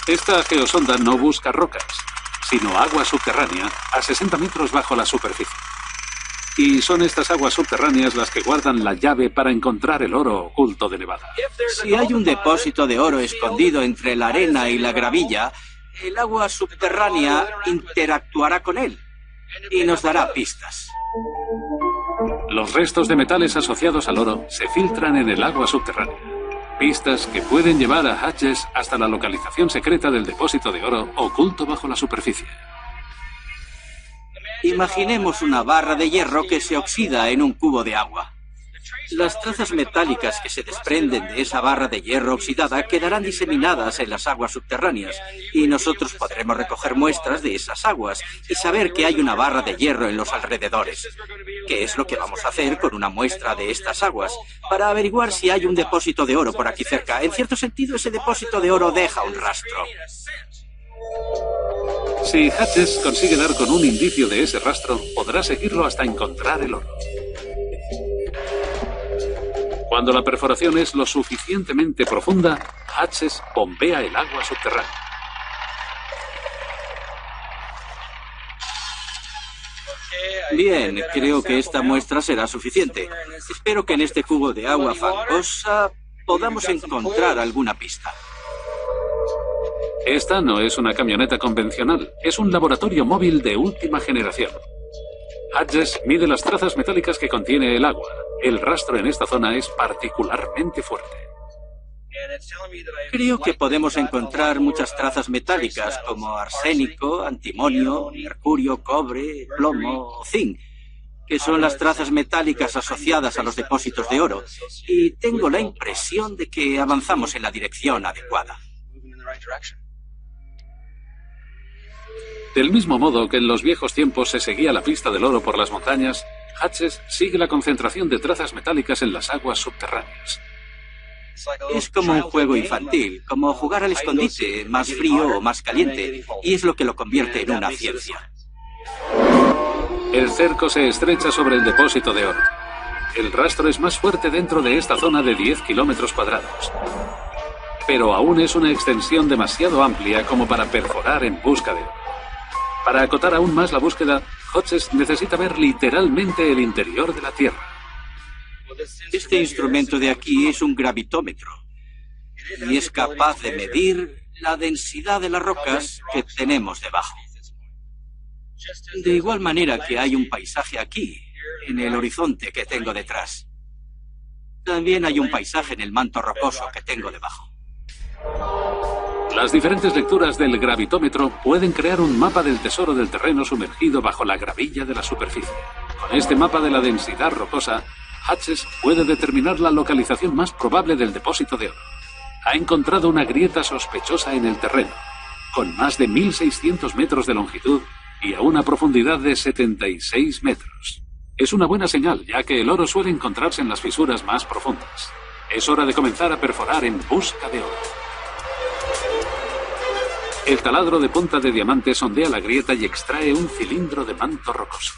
Speaker 1: Esta geosonda no busca rocas, sino agua subterránea a 60 metros bajo la superficie. Y son estas aguas subterráneas las que guardan la llave para encontrar el oro oculto de Nevada.
Speaker 6: Si hay un depósito de oro escondido entre la arena y la gravilla, el agua subterránea interactuará con él y nos dará pistas.
Speaker 1: Los restos de metales asociados al oro se filtran en el agua subterránea. Pistas que pueden llevar a Hutches hasta la localización secreta del depósito de oro oculto bajo la superficie.
Speaker 6: Imaginemos una barra de hierro que se oxida en un cubo de agua. Las trazas metálicas que se desprenden de esa barra de hierro oxidada quedarán diseminadas en las aguas subterráneas y nosotros podremos recoger muestras de esas aguas y saber que hay una barra de hierro en los alrededores. ¿Qué es lo que vamos a hacer con una muestra de estas aguas? Para averiguar si hay un depósito de oro por aquí cerca. En cierto sentido, ese depósito de oro deja un rastro.
Speaker 1: Si Hutches consigue dar con un indicio de ese rastro, podrá seguirlo hasta encontrar el oro. Cuando la perforación es lo suficientemente profunda, Hutches bombea el agua subterránea.
Speaker 6: Bien, creo que esta muestra será suficiente. Espero que en este cubo de agua fangosa podamos encontrar alguna pista.
Speaker 1: Esta no es una camioneta convencional, es un laboratorio móvil de última generación. Hutches mide las trazas metálicas que contiene el agua. El rastro en esta zona es particularmente fuerte.
Speaker 6: Creo que podemos encontrar muchas trazas metálicas como arsénico, antimonio, mercurio, cobre, plomo o zinc, que son las trazas metálicas asociadas a los depósitos de oro, y tengo la impresión de que avanzamos en la dirección adecuada.
Speaker 1: Del mismo modo que en los viejos tiempos se seguía la pista del oro por las montañas, Hutches sigue la concentración de trazas metálicas en las aguas subterráneas.
Speaker 6: Es como un juego infantil, como jugar al escondite, más frío o más caliente, y es lo que lo convierte en una ciencia.
Speaker 1: El cerco se estrecha sobre el depósito de oro. El rastro es más fuerte dentro de esta zona de 10 kilómetros cuadrados. Pero aún es una extensión demasiado amplia como para perforar en busca de oro. Para acotar aún más la búsqueda, Hutches necesita ver literalmente el interior de la Tierra.
Speaker 6: Este instrumento de aquí es un gravitómetro y es capaz de medir la densidad de las rocas que tenemos debajo. De igual manera que hay un paisaje aquí, en el horizonte que tengo detrás. También hay un paisaje en el manto rocoso que tengo debajo.
Speaker 1: Las diferentes lecturas del gravitómetro pueden crear un mapa del tesoro del terreno sumergido bajo la gravilla de la superficie. Con este mapa de la densidad rocosa, Hutches puede determinar la localización más probable del depósito de oro. Ha encontrado una grieta sospechosa en el terreno, con más de 1.600 metros de longitud y a una profundidad de 76 metros. Es una buena señal, ya que el oro suele encontrarse en las fisuras más profundas. Es hora de comenzar a perforar en busca de oro. El taladro de punta de diamante sondea la grieta y extrae un cilindro de manto rocoso.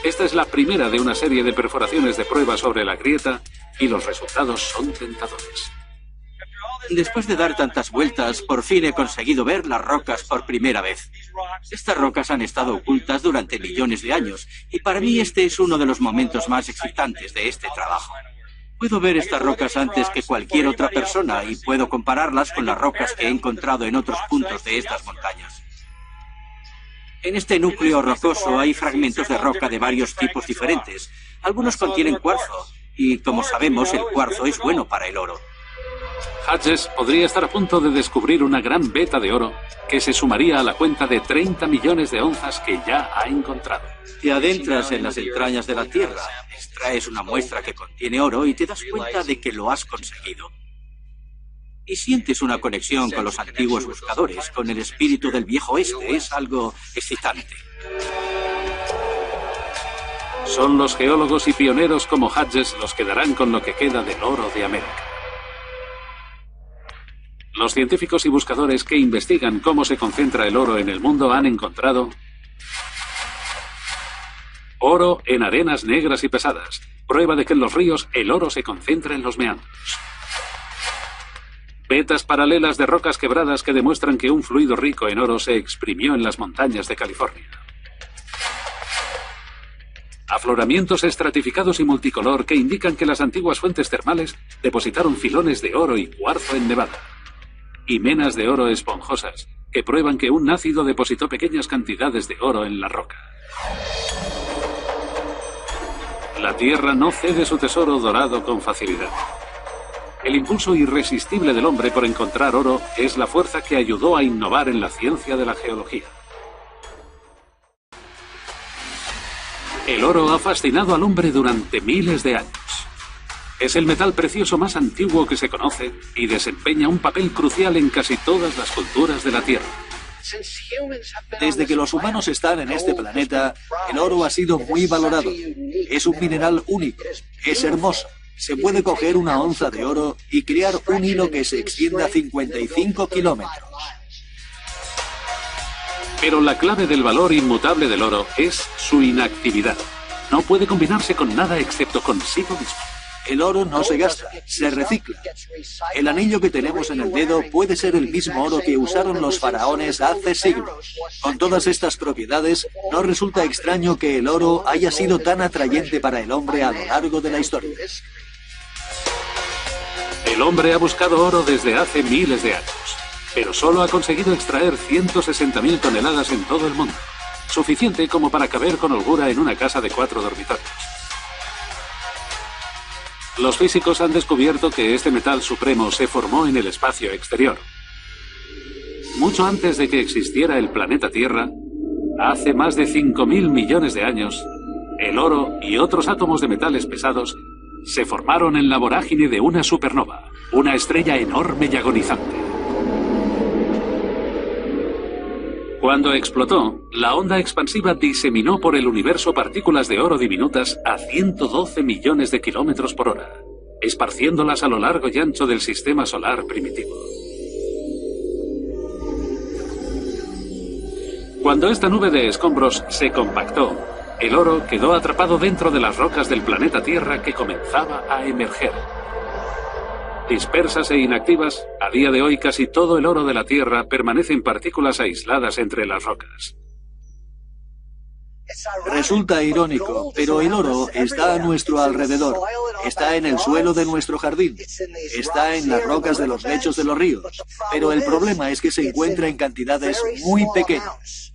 Speaker 1: Esta es la primera de una serie de perforaciones de prueba sobre la grieta y los resultados son tentadores.
Speaker 6: Después de dar tantas vueltas, por fin he conseguido ver las rocas por primera vez. Estas rocas han estado ocultas durante millones de años y para mí este es uno de los momentos más excitantes de este trabajo. Puedo ver estas rocas antes que cualquier otra persona y puedo compararlas con las rocas que he encontrado en otros puntos de estas montañas. En este núcleo rocoso hay fragmentos de roca de varios tipos diferentes. Algunos contienen cuarzo y, como sabemos, el cuarzo es bueno para el oro.
Speaker 1: Hodges podría estar a punto de descubrir una gran veta de oro que se sumaría a la cuenta de 30 millones de onzas que ya ha encontrado.
Speaker 6: Te adentras en las entrañas de la Tierra, extraes una muestra que contiene oro y te das cuenta de que lo has conseguido. Y sientes una conexión con los antiguos buscadores, con el espíritu del viejo oeste. Es algo excitante.
Speaker 1: Son los geólogos y pioneros como Hodges los que darán con lo que queda del oro de América. Los científicos y buscadores que investigan cómo se concentra el oro en el mundo han encontrado oro en arenas negras y pesadas, prueba de que en los ríos el oro se concentra en los meandros. Vetas paralelas de rocas quebradas que demuestran que un fluido rico en oro se exprimió en las montañas de California. Afloramientos estratificados y multicolor que indican que las antiguas fuentes termales depositaron filones de oro y cuarzo en Nevada. Y menas de oro esponjosas que prueban que un ácido depositó pequeñas cantidades de oro en la roca. La Tierra no cede su tesoro dorado con facilidad. El impulso irresistible del hombre por encontrar oro es la fuerza que ayudó a innovar en la ciencia de la geología. El oro ha fascinado al hombre durante miles de años. Es el metal precioso más antiguo que se conoce y desempeña un papel crucial en casi todas las culturas de la Tierra.
Speaker 2: Desde que los humanos están en este planeta, el oro ha sido muy valorado. Es un mineral único, es hermoso. Se puede coger una onza de oro y crear un hilo que se extienda 55 kilómetros.
Speaker 1: Pero la clave del valor inmutable del oro es su inactividad. No puede combinarse con nada excepto consigo mismo.
Speaker 2: El oro no se gasta, se recicla. El anillo que tenemos en el dedo puede ser el mismo oro que usaron los faraones hace siglos. Con todas estas propiedades, no resulta extraño que el oro haya sido tan atrayente para el hombre a lo largo de la historia.
Speaker 1: El hombre ha buscado oro desde hace miles de años, pero solo ha conseguido extraer 160.000 toneladas en todo el mundo, suficiente como para caber con holgura en una casa de 4 dormitorios. Los físicos han descubierto que este metal supremo se formó en el espacio exterior. Mucho antes de que existiera el planeta Tierra, hace más de 5.000 millones de años, el oro y otros átomos de metales pesados se formaron en la vorágine de una supernova, una estrella enorme y agonizante. Cuando explotó, la onda expansiva diseminó por el universo partículas de oro diminutas a 112 millones de kilómetros por hora, esparciéndolas a lo largo y ancho del sistema solar primitivo. Cuando esta nube de escombros se compactó, el oro quedó atrapado dentro de las rocas del planeta Tierra que comenzaba a emerger. Dispersas e inactivas, a día de hoy casi todo el oro de la Tierra permanece en partículas aisladas entre las rocas.
Speaker 2: Resulta irónico, pero el oro está a nuestro alrededor. Está en el suelo de nuestro jardín. Está en las rocas de los lechos de los ríos. Pero el problema es que se encuentra en cantidades muy pequeñas.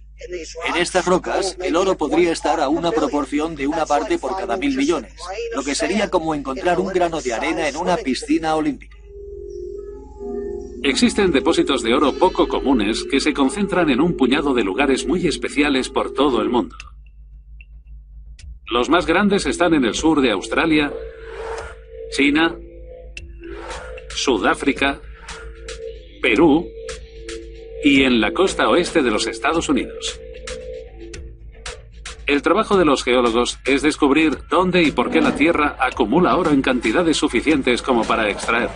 Speaker 2: En estas rocas, el oro podría estar a una proporción de una parte por cada 1.000 millones, lo que sería como encontrar un grano de arena en una piscina olímpica.
Speaker 1: Existen depósitos de oro poco comunes que se concentran en un puñado de lugares muy especiales por todo el mundo. Los más grandes están en el sur de Australia, China, Sudáfrica, Perú y en la costa oeste de los Estados Unidos. El trabajo de los geólogos es descubrir dónde y por qué la Tierra acumula oro en cantidades suficientes como para extraerlo.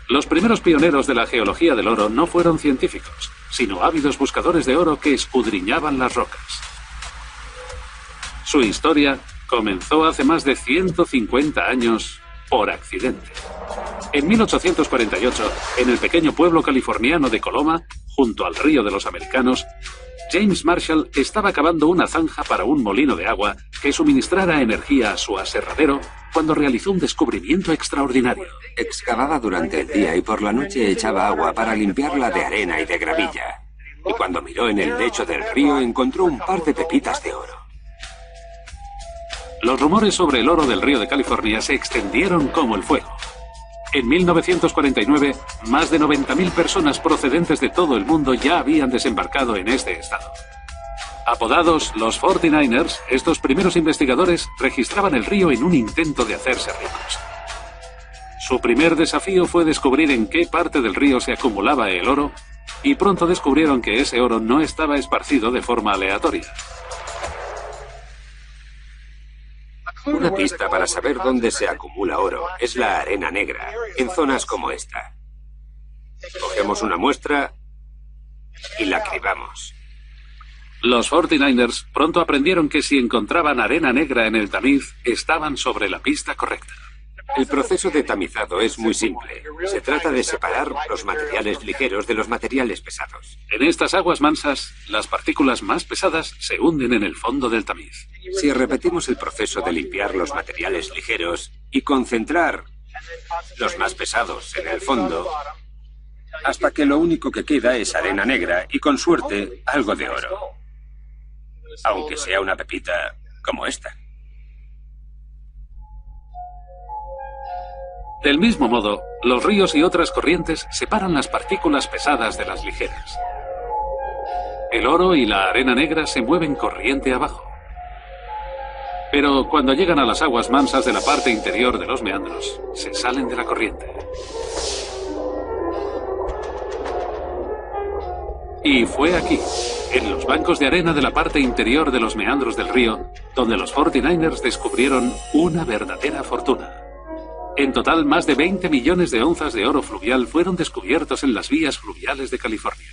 Speaker 1: Los primeros pioneros de la geología del oro no fueron científicos, sino ávidos buscadores de oro que escudriñaban las rocas. Su historia comenzó hace más de 150 años por accidente. En 1848, en el pequeño pueblo californiano de Coloma, junto al río de los Americanos, James Marshall estaba cavando una zanja para un molino de agua que suministrara energía a su aserradero cuando realizó un descubrimiento extraordinario.
Speaker 3: Excavaba durante el día y por la noche echaba agua para limpiarla de arena y de gravilla. Y cuando miró en el lecho del río encontró un par de pepitas de oro.
Speaker 1: Los rumores sobre el oro del río de California se extendieron como el fuego. En 1949, más de 90.000 personas procedentes de todo el mundo ya habían desembarcado en este estado. Apodados los 49ers, estos primeros investigadores registraban el río en un intento de hacerse ricos. Su primer desafío fue descubrir en qué parte del río se acumulaba el oro, y pronto descubrieron que ese oro no estaba esparcido de forma aleatoria.
Speaker 3: Una pista para saber dónde se acumula oro es la arena negra, en zonas como esta. Cogemos una muestra y la cribamos.
Speaker 1: Los 49ers pronto aprendieron que si encontraban arena negra en el tamiz, estaban sobre la pista correcta.
Speaker 3: El proceso de tamizado es muy simple. Se trata de separar los materiales ligeros de los materiales pesados.
Speaker 1: En estas aguas mansas, las partículas más pesadas se hunden en el fondo del tamiz.
Speaker 3: Si repetimos el proceso de limpiar los materiales ligeros y concentrar los más pesados en el fondo, hasta que lo único que queda es arena negra y, con suerte, algo de oro. Aunque sea una pepita como esta.
Speaker 1: Del mismo modo, los ríos y otras corrientes separan las partículas pesadas de las ligeras. El oro y la arena negra se mueven corriente abajo. Pero cuando llegan a las aguas mansas de la parte interior de los meandros, se salen de la corriente. Y fue aquí, en los bancos de arena de la parte interior de los meandros del río, donde los 49ers descubrieron una verdadera fortuna. En total, más de 20 millones de onzas de oro fluvial fueron descubiertos en las vías fluviales de California.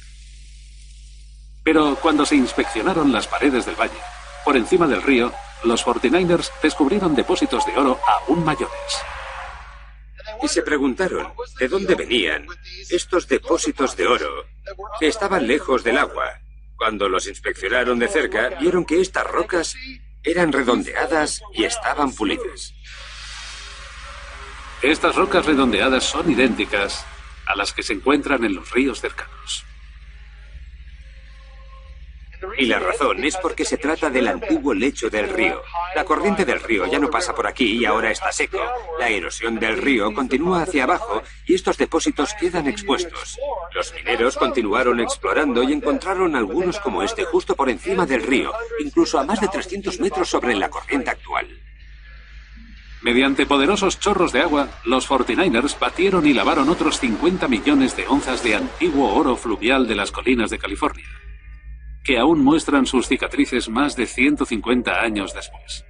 Speaker 1: Pero cuando se inspeccionaron las paredes del valle, por encima del río, los 49ers descubrieron depósitos de oro aún mayores.
Speaker 3: Y se preguntaron de dónde venían estos depósitos de oro que estaban lejos del agua. Cuando los inspeccionaron de cerca, vieron que estas rocas eran redondeadas y estaban pulidas.
Speaker 1: Estas rocas redondeadas son idénticas a las que se encuentran en los ríos cercanos.
Speaker 3: Y la razón es porque se trata del antiguo lecho del río. La corriente del río ya no pasa por aquí y ahora está seco. La erosión del río continúa hacia abajo y estos depósitos quedan expuestos. Los mineros continuaron explorando y encontraron algunos como este justo por encima del río, incluso a más de 300 metros sobre la corriente actual.
Speaker 1: Mediante poderosos chorros de agua, los 49ers batieron y lavaron otros 50 millones de onzas de antiguo oro fluvial de las colinas de California, que aún muestran sus cicatrices más de 150 años después.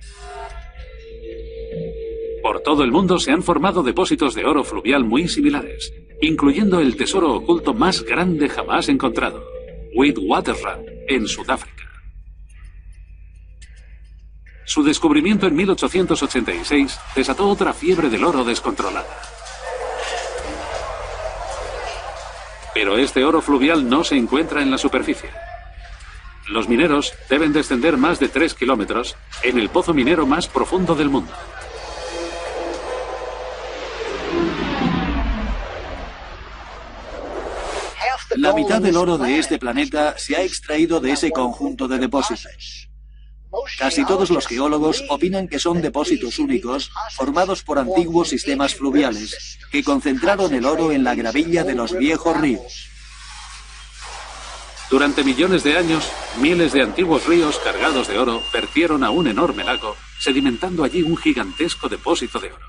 Speaker 1: Por todo el mundo se han formado depósitos de oro fluvial muy similares, incluyendo el tesoro oculto más grande jamás encontrado, Witwatersrand, en Sudáfrica. Su descubrimiento en 1886 desató otra fiebre del oro descontrolada. Pero este oro fluvial no se encuentra en la superficie. Los mineros deben descender más de 3 kilómetros en el pozo minero más profundo del mundo.
Speaker 2: La mitad del oro de este planeta se ha extraído de ese conjunto de depósitos. Casi todos los geólogos opinan que son depósitos únicos formados por antiguos sistemas fluviales que concentraron el oro en la gravilla de los viejos ríos.
Speaker 1: Durante millones de años, miles de antiguos ríos cargados de oro vertieron a un enorme lago, sedimentando allí un gigantesco depósito de oro.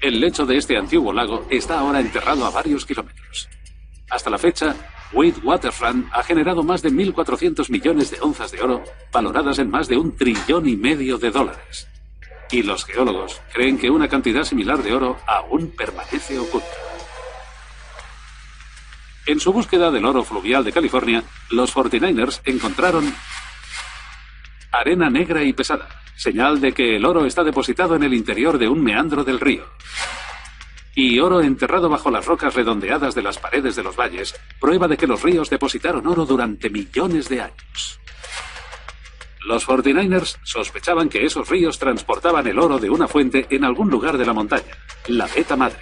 Speaker 1: El lecho de este antiguo lago está ahora enterrado a varios kilómetros. Hasta la fecha, Witwatersrand ha generado más de 1.400 millones de onzas de oro, valoradas en más de $1,5 trillón de dólares. Y los geólogos creen que una cantidad similar de oro aún permanece oculta. En su búsqueda del oro fluvial de California, los 49ers encontraron arena negra y pesada, señal de que el oro está depositado en el interior de un meandro del río. Y oro enterrado bajo las rocas redondeadas de las paredes de los valles, prueba de que los ríos depositaron oro durante millones de años. Los 49ers sospechaban que esos ríos transportaban el oro de una fuente en algún lugar de la montaña, la Veta Madre.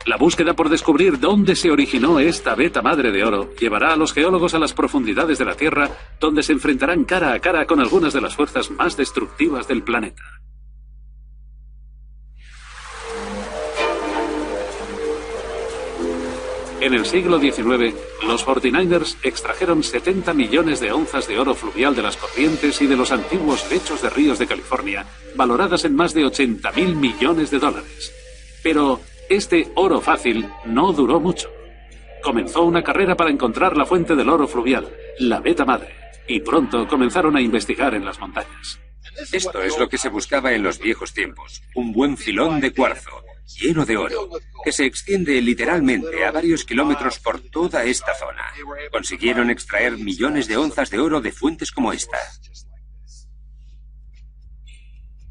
Speaker 1: La búsqueda por descubrir dónde se originó esta Veta Madre de oro llevará a los geólogos a las profundidades de la Tierra, donde se enfrentarán cara a cara con algunas de las fuerzas más destructivas del planeta. En el siglo XIX, los 49ers extrajeron 70 millones de onzas de oro fluvial de las corrientes y de los antiguos lechos de ríos de California, valoradas en más de 80.000 millones de dólares. Pero este oro fácil no duró mucho. Comenzó una carrera para encontrar la fuente del oro fluvial, la Veta Madre, y pronto comenzaron a investigar en las montañas.
Speaker 3: Esto es lo que se buscaba en los viejos tiempos, un buen filón de cuarzo, lleno de oro, que se extiende literalmente a varios kilómetros por toda esta zona. Consiguieron extraer millones de onzas de oro de fuentes como esta.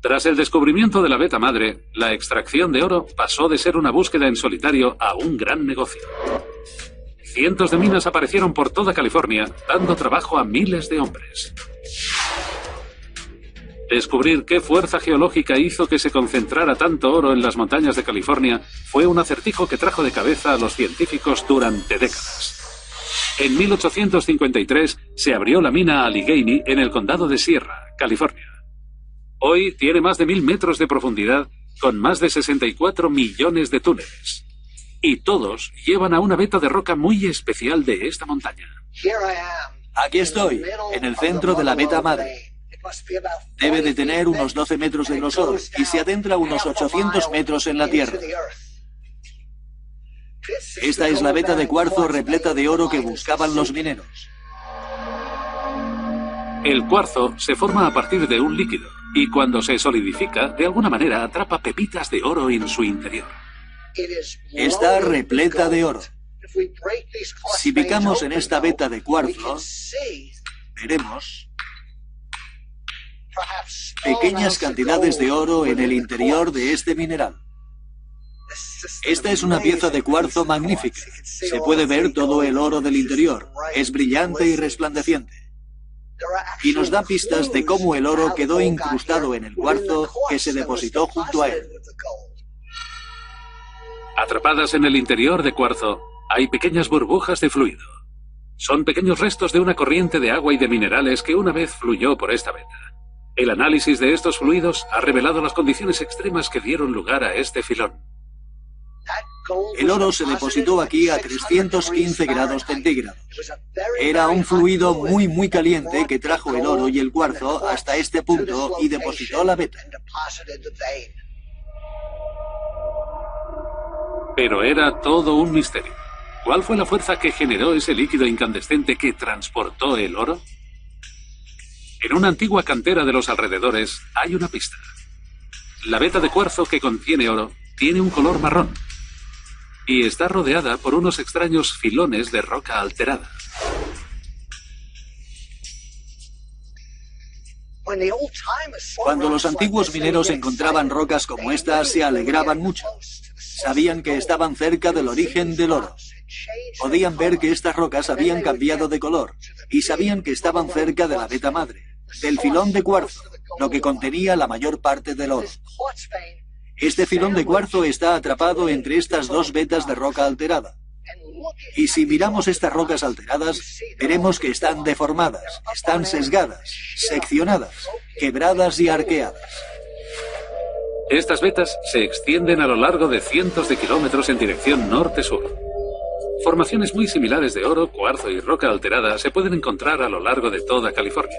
Speaker 1: Tras el descubrimiento de la Veta Madre, la extracción de oro pasó de ser una búsqueda en solitario a un gran negocio. Cientos de minas aparecieron por toda California, dando trabajo a miles de hombres. Descubrir qué fuerza geológica hizo que se concentrara tanto oro en las montañas de California fue un acertijo que trajo de cabeza a los científicos durante décadas. En 1853 se abrió la mina Allegheny en el condado de Sierra, California. Hoy tiene más de 1000 metros de profundidad, con más de 64 millones de túneles. Y todos llevan a una veta de roca muy especial de esta montaña.
Speaker 2: Aquí estoy, en el centro de la Veta Madre. Debe de tener unos 12 metros de grosor y se adentra unos 800 metros en la tierra. Esta es la veta de cuarzo repleta de oro que buscaban los mineros.
Speaker 1: El cuarzo se forma a partir de un líquido y cuando se solidifica, de alguna manera atrapa pepitas de oro en su interior.
Speaker 2: Está repleta de oro. Si picamos en esta veta de cuarzo, veremos pequeñas cantidades de oro en el interior de este mineral. Esta es una pieza de cuarzo magnífica. Se puede ver todo el oro del interior. Es brillante y resplandeciente. Y nos da pistas de cómo el oro quedó incrustado en el cuarzo que se depositó junto a él.
Speaker 1: Atrapadas en el interior de cuarzo, hay pequeñas burbujas de fluido. Son pequeños restos de una corriente de agua y de minerales que una vez fluyó por esta veta. El análisis de estos fluidos ha revelado las condiciones extremas que dieron lugar a este filón.
Speaker 2: El oro se depositó aquí a 315 grados centígrados. Era un fluido muy caliente que trajo el oro y el cuarzo hasta este punto y depositó la veta.
Speaker 1: Pero era todo un misterio. ¿Cuál fue la fuerza que generó ese líquido incandescente que transportó el oro? En una antigua cantera de los alrededores hay una pista. La veta de cuarzo que contiene oro tiene un color marrón y está rodeada por unos extraños filones de roca alterada.
Speaker 2: Cuando los antiguos mineros encontraban rocas como esta, se alegraban mucho. Sabían que estaban cerca del origen del oro. Podían ver que estas rocas habían cambiado de color y sabían que estaban cerca de la Veta Madre, del filón de cuarzo, lo que contenía la mayor parte del oro. Este filón de cuarzo está atrapado entre estas dos vetas de roca alterada. Y si miramos estas rocas alteradas, veremos que están deformadas, están sesgadas, seccionadas, quebradas y arqueadas.
Speaker 1: Estas vetas se extienden a lo largo de cientos de kilómetros en dirección norte-sur. Formaciones muy similares de oro, cuarzo y roca alterada se pueden encontrar a lo largo de toda California.